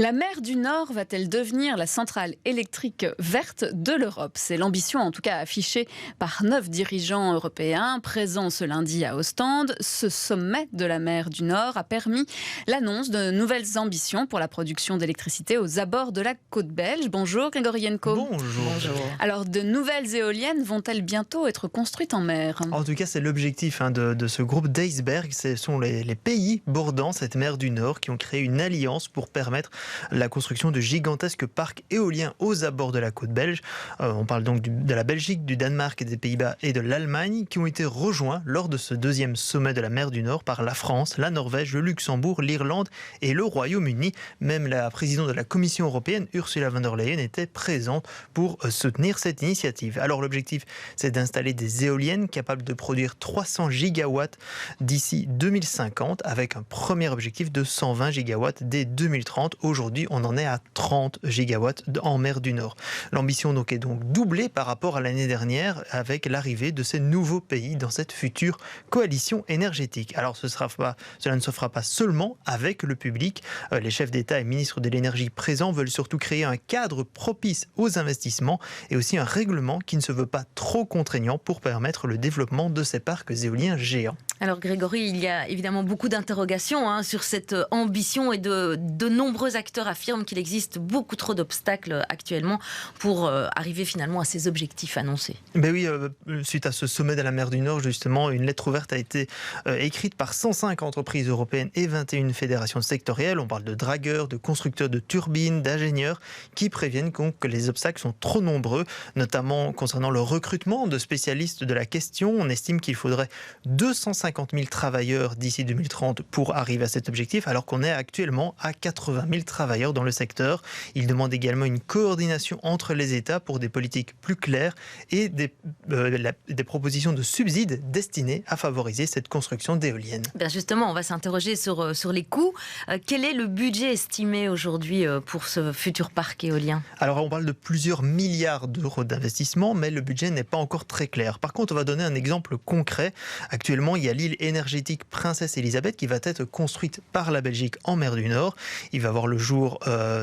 La mer du Nord va-t-elle devenir la centrale électrique verte de l'Europe? C'est l'ambition en tout cas affichée par 9 dirigeants européens présents ce lundi à Ostende. Ce sommet de la mer du Nord a permis l'annonce de nouvelles ambitions pour la production d'électricité aux abords de la côte belge. Bonjour Grégory Henco. Bonjour. Alors de nouvelles éoliennes vont-elles bientôt être construites en mer? En tout cas, c'est l'objectif de ce groupe d'Iceberg. Ce sont les pays bordant cette mer du Nord qui ont créé une alliance pour permettre la construction de gigantesques parcs éoliens aux abords de la côte belge. On parle donc de la Belgique, du Danemark, des Pays-Bas et de l'Allemagne qui ont été rejoints lors de ce deuxième sommet de la mer du Nord par la France, la Norvège, le Luxembourg, l'Irlande et le Royaume-Uni. Même la présidente de la Commission européenne, Ursula von der Leyen, était présente pour soutenir cette initiative. Alors l'objectif, c'est d'installer des éoliennes capables de produire 300 gigawatts d'ici 2050 avec un premier objectif de 120 gigawatts dès 2030. Aujourd'hui, on en est à 30 gigawatts en mer du Nord. L'ambition est donc doublée par rapport à l'année dernière avec l'arrivée de ces nouveaux pays dans cette future coalition énergétique. Alors cela ne se fera pas seulement avec le public. Les chefs d'État et ministres de l'énergie présents veulent surtout créer un cadre propice aux investissements et aussi un règlement qui ne se veut pas trop contraignant pour permettre le développement de ces parcs éoliens géants. Alors Grégory, il y a évidemment beaucoup d'interrogations sur cette ambition et de nombreux acteurs affirment qu'il existe beaucoup trop d'obstacles actuellement pour arriver finalement à ces objectifs annoncés. Ben oui, suite à ce sommet de la mer du Nord, justement, une lettre ouverte a été écrite par 105 entreprises européennes et 21 fédérations sectorielles. On parle de dragueurs, de constructeurs de turbines, d'ingénieurs qui préviennent que les obstacles sont trop nombreux, notamment concernant le recrutement de spécialistes de la question. On estime qu'il faudrait 250 000 travailleurs d'ici 2030 pour arriver à cet objectif, alors qu'on est actuellement à 80 000 travailleurs dans le secteur. Il demande également une coordination entre les États pour des politiques plus claires et des propositions de subsides destinées à favoriser cette construction d'éoliennes. Bien justement, on va s'interroger sur les coûts. Quel est le budget estimé aujourd'hui pour ce futur parc éolien? Alors on parle de plusieurs milliards d'euros d'investissement, mais le budget n'est pas encore très clair. Par contre, on va donner un exemple concret. Actuellement, il y a l'île énergétique Princesse Elisabeth qui va être construite par la Belgique en mer du Nord. Il va voir le jour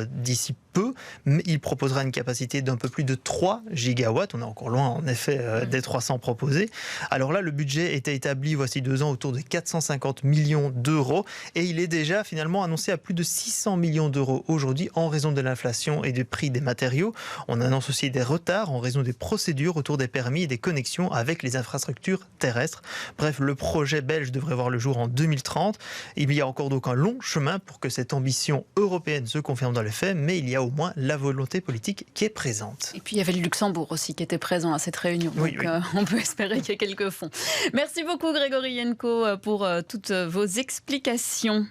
d'ici peu, mais il proposera une capacité d'un peu plus de 3 gigawatts. On est encore loin en effet des 300 proposés. Alors là, le budget était établi voici 2 ans autour de 450 millions d'euros et il est déjà finalement annoncé à plus de 600 millions d'euros aujourd'hui en raison de l'inflation et du prix des matériaux. On annonce aussi des retards en raison des procédures autour des permis et des connexions avec les infrastructures terrestres. Bref, le projet belge devrait voir le jour en 2030. Il y a encore donc un long chemin pour que cette ambition européenne se confirme dans les faits, mais il y a au moins la volonté politique qui est présente. Et puis il y avait le Luxembourg aussi qui était présent à cette réunion. Oui. On peut espérer qu'il y ait quelques fonds. Merci beaucoup Grégory Henco pour toutes vos explications.